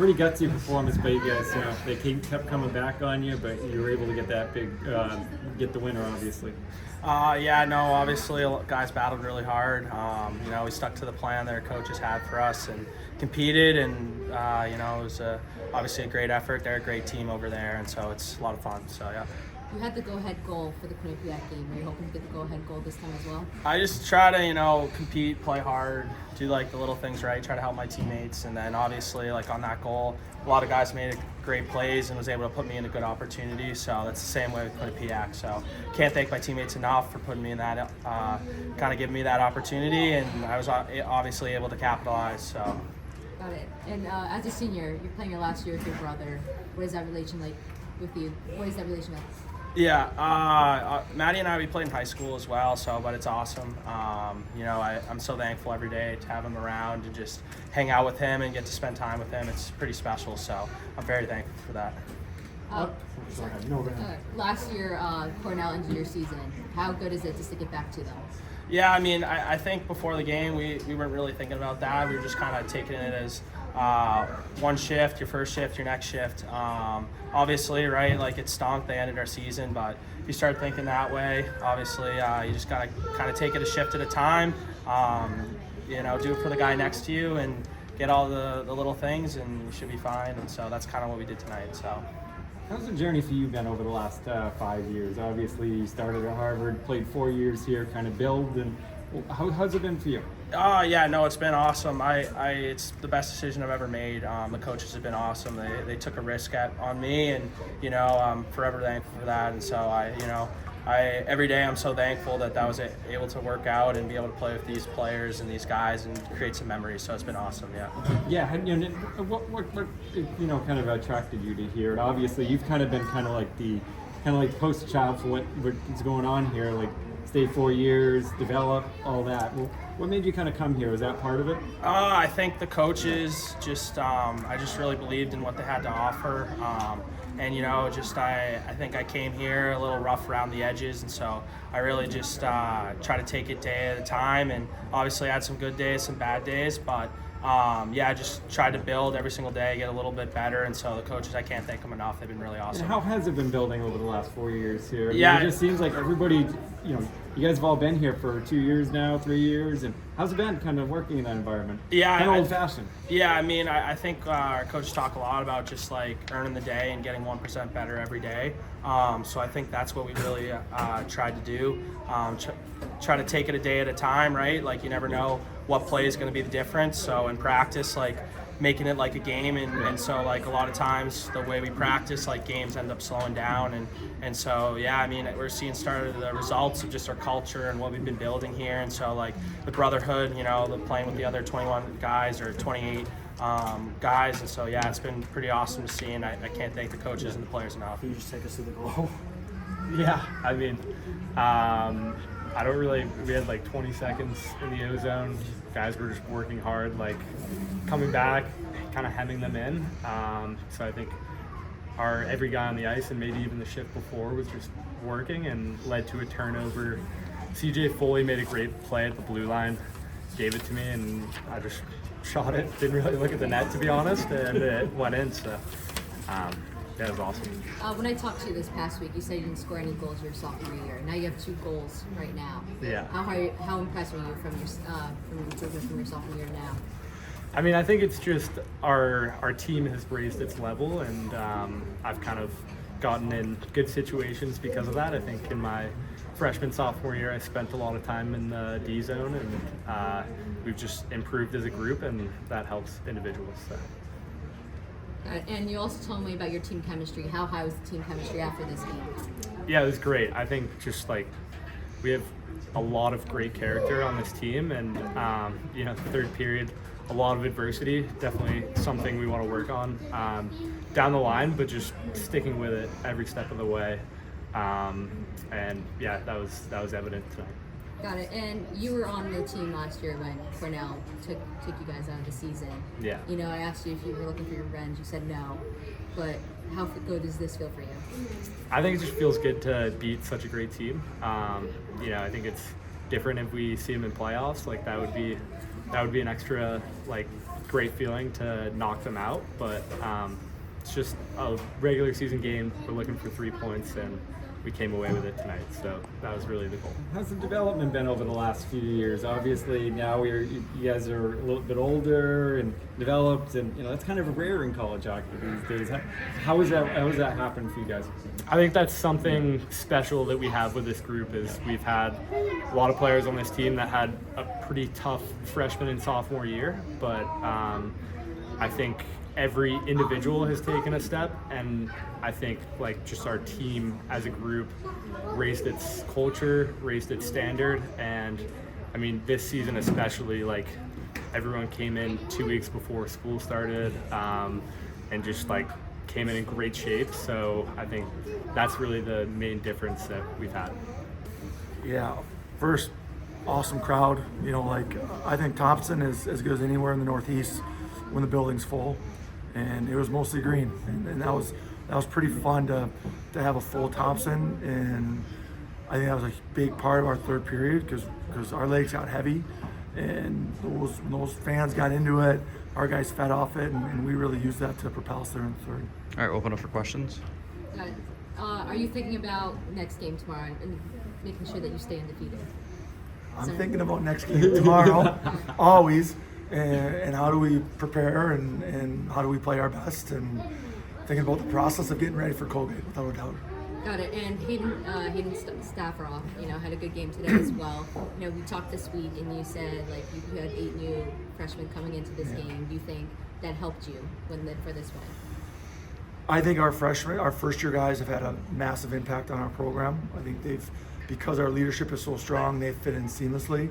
pretty gutsy performance by you guys. They kept coming back on you, but you were able to get that big, get the winner, obviously. Yeah, no, obviously guys battled really hard. We stuck to the plan their coaches had for us and competed, and it was obviously a great effort. They're a great team over there, and so it's a lot of fun. So yeah. You had the go-ahead goal for the Quinnipiac game. Are you hoping to get the go-ahead goal this time as well? I just try to, compete, play hard, do the little things right, try to help my teammates, and then obviously on that goal, a lot of guys made great plays and was able to put me in a good opportunity. So that's the same way with Quinnipiac. So can't thank my teammates enough for putting me in that, kind of giving me that opportunity, and I was obviously able to capitalize. So. Got it. And as a senior, you're playing your last year with your brother. What is that relation like with you? What is that relation like? Yeah, Maddie and I, we played in high school as well, but it's awesome. I'm so thankful every day to have him around and just hang out with him and get to spend time with him. It's pretty special, so I'm very thankful for that. Last year, Cornell ended your season. How good is it just to get back to them? Yeah, I think before the game, we weren't really thinking about that. We were just kind of taking it as one shift, your first shift, your next shift. Obviously, right, it stunk. They ended our season, but if you start thinking that way, obviously, you just gotta kind of take it a shift at a time. Do it for the guy next to you and get all the little things, and you should be fine. And so that's kind of what we did tonight. So. How's the journey for you been over the last 5 years? Obviously, you started at Harvard, played 4 years here, kind of build, and how's it been for you? Yeah, no, it's been awesome. It's the best decision I've ever made. The coaches have been awesome. They took a risk on me, and I'm forever thankful for that. And so every day I'm so thankful that was able to work out and be able to play with these players and these guys and create some memories. So it's been awesome. Yeah. Yeah. What kind of attracted you to here? And obviously, you've kind of been like poster child for what's going on here. Stay 4 years, develop, all that. Well, what made you kind of come here? Was that part of it? I think the coaches I just really believed in what they had to offer. I think I came here a little rough around the edges, and so I really just try to take it day at a time. And obviously, I had some good days, some bad days, but I just tried to build every single day, get a little bit better. And so the coaches, I can't thank them enough. They've been really awesome. And how has it been building over the last 4 years here? It just seems like everybody, you guys have all been here for 2 years now, 3 years, and how's it been kind of working in that environment? Yeah, kind of old-fashioned. Yeah, I think our coaches talk a lot about just earning the day and getting 1% better every day. So I think that's what we really tried to do. Try to take it a day at a time, right? You never know what play is going to be the difference. So in practice, making it like a game, and so a lot of times the way we practice, games end up slowing down, and so we're seeing the results of just our culture and what we've been building here. And so the brotherhood, the playing with the other 21 guys or 28 guys, and so it's been pretty awesome to see, and I can't thank the coaches and the players enough. Can you just take us to the goal? Yeah, we had 20 seconds in the O-zone. Guys were just working hard, coming back, kind of hemming them in. So I think every guy on the ice, and maybe even the shift before, was just working and led to a turnover. CJ Foley made a great play at the blue line, gave it to me, and I just shot it. Didn't really look at the net, to be honest, and it went in. So that was awesome. When I talked to you this past week, you said you didn't score any goals your sophomore year. Now you have 2 goals right now. Yeah. How impressed were you from your improvement from your sophomore year now? I think it's just our team has raised its level, and I've kind of gotten in good situations because of that. I think in my sophomore year, I spent a lot of time in the D zone, and we've just improved as a group, and that helps individuals. So. And you also told me about your team chemistry. How high was the team chemistry after this game? Yeah, it was great. I think just we have a lot of great character on this team, and the third period, a lot of adversity, definitely something we want to work on down the line, but just sticking with it every step of the way. That was evident tonight. Got it. And you were on the team last year when Cornell took you guys out of the season. Yeah. I asked you if you were looking for your revenge. You said no. But how good does this feel for you? I think it just feels good to beat such a great team. I think it's different if we see them in playoffs. That would be an extra great feeling to knock them out, but it's just a regular season game. We're looking for 3 points, and we came away with it tonight, so that was really the goal. How's the development been over the last few years? Obviously, now you guys are a little bit older and developed, and that's kind of rare in college hockey these days. How has that happened for you guys? I think that's something special that we have with this group is we've had a lot of players on this team that had a pretty tough freshman and sophomore year, but I think every individual has taken a step, and I think just our team as a group raised its culture, raised its standard, and I mean this season especially, everyone came in 2 weeks before school started, and just came in great shape. So I think that's really the main difference that we've had. Yeah, first, awesome crowd. I think Thompson is as good as anywhere in the Northeast when the building's full, and it was mostly green, and that was pretty fun to have a full Thompson, and I think that was a big part of our third period because our legs got heavy, and when those fans got into it, our guys fed off it, and we really used that to propel us there in the third. All right, open up for questions. Got it. Are you thinking about next game tomorrow and making sure that you stay undefeated? I'm thinking about next game tomorrow, always, and how do we prepare and how do we play our best, and thinking about the process of getting ready for Colgate, without a doubt. Got it. And Hayden Staffroth, had a good game today as well. We talked this week, and you said you had 8 new freshmen coming into this game. Do you think that helped you for this win? I think our first year guys have had a massive impact on our program. I think because our leadership is so strong, they've fit in seamlessly.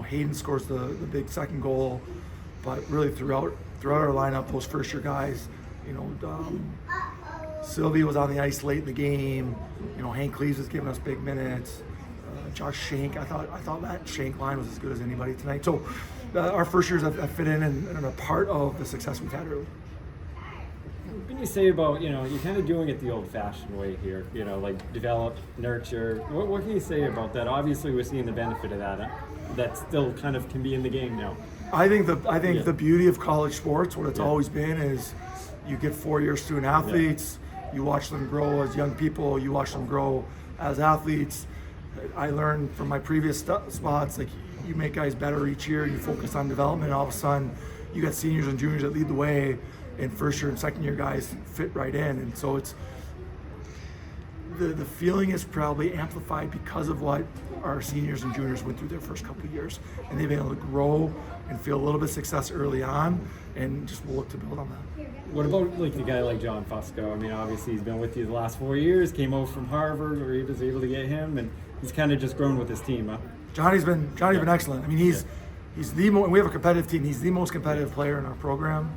Hayden scores the big second goal, but really throughout our lineup, those first year guys, Sylvie was on the ice late in the game. Hank Cleves was giving us big minutes. Josh Shank, I thought that Shank line was as good as anybody tonight. So our first years have fit in and are a part of the success we've had early. What can you say about, you're kind of doing it the old-fashioned way here, develop, nurture. What can you say about that? Obviously, we're seeing the benefit of that. That still kind of can be in the game now. I think the beauty of college sports, what it's always been, is you get 4-year student athletes, you watch them grow as young people, you watch them grow as athletes. I learned from my previous spots, you make guys better each year, you focus on development, and all of a sudden you got seniors and juniors that lead the way, and first year and second year guys fit right in. And so it's the feeling is probably amplified because of what our seniors and juniors went through their first couple of years, and they've been able to grow and feel a little bit of success early on, and just we'll look to build on that. What about a guy like John Fusco? I mean, obviously he's been with you the last 4 years, came over from Harvard, where he was able to get him, and he's kind of just grown with his team, huh? Johnny's been excellent. I mean, he's we have a competitive team. He's the most competitive player in our program.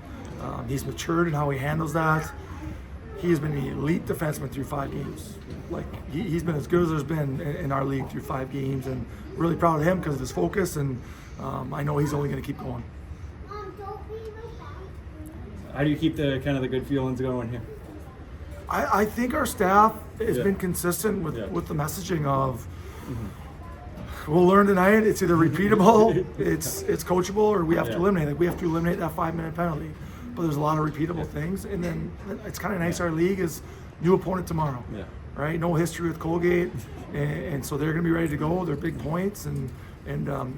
He's matured in how he handles that. He's been an elite defenseman through 5 games. He's been as good as there's been in our league through 5 games, and really proud of him because of his focus, and I know he's only going to keep going. How do you keep the good feelings going here? I think our staff has been consistent with the messaging of we'll learn tonight. It's either repeatable, it's coachable, or we have to eliminate. We have to eliminate that 5-minute penalty. But there's a lot of repeatable things, and then it's kind of nice. Our league is new opponent tomorrow, right? No history with Colgate, and so they're going to be ready to go. They're big points, and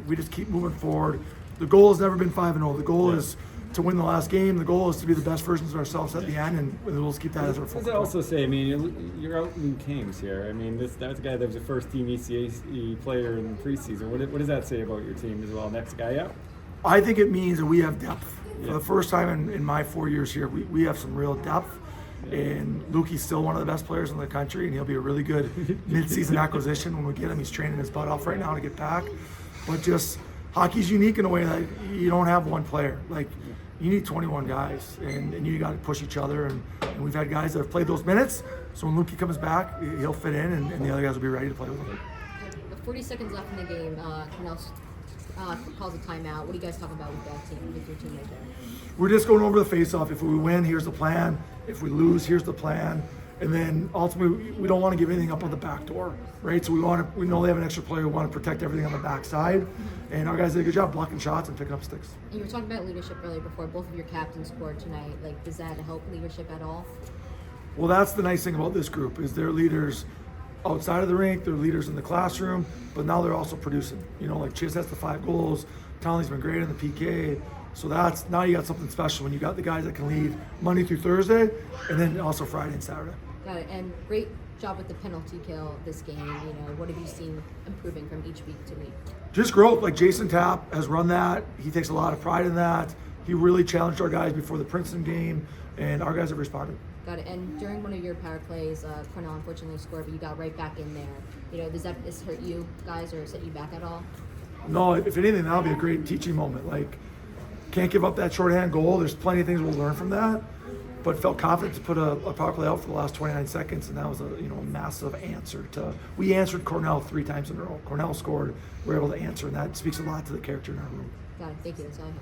we just keep moving forward. The goal has never been 5-0. The goal is to win the last game. The goal is to be the best versions of ourselves at the end, and we'll just keep that as our focus. What does it also say? I mean, you're out in Kames here. I mean, that's a guy that was a first-team ECAC player in the preseason. What does that say about your team as well? Next guy out? I think it means that we have depth. For the first time in my 4 years here, we have some real depth. And Lukey's still one of the best players in the country, and he'll be a really good mid-season acquisition when we get him. He's training his butt off right now to get back. But just hockey's unique in a way that you don't have one player. You need 21 guys, and you got to push each other. And we've had guys that have played those minutes. So when Lukey comes back, he'll fit in, and the other guys will be ready to play with him. 40 seconds left in the game. Cornell calls a timeout. What do you guys talk about with that team, with your team right there? We're just going over the face-off. If we win, here's the plan. If we lose, here's the plan. And then ultimately, we don't want to give anything up on the back door, right? So we know they have an extra player. We want to protect everything on the backside. And our guys did a good job blocking shots and picking up sticks. And you were talking about leadership earlier before. Both of your captains scored tonight. Like, does that help leadership at all? Well, that's the nice thing about this group is they're leaders outside of the rink, they're leaders in the classroom, but now they're also producing. You know, like Chase has the 5 goals, Townley's been great in the PK. So that's, now you got something special when you got the guys that can lead Monday through Thursday, and then also Friday and Saturday. Got it. And great job with the penalty kill this game. You know, what have you seen improving from each week to week? Just growth. Like Jason Tapp has run that. He takes a lot of pride in that. He really challenged our guys before the Princeton game, and our guys have responded. Got it. And during one of your power plays, Cornell unfortunately scored, but you got right back in there. You know, does this hurt you guys or set you back at all? No, if anything, that'll be a great teaching moment. Like, can't give up that shorthand goal. There's plenty of things we'll learn from that. But felt confident to put a power play out for the last 29 seconds, and that was a massive answer to. We answered Cornell 3 times in a row. Cornell scored. We're able to answer, and that speaks a lot to the character in our room. Got it. Thank you. That's all I have.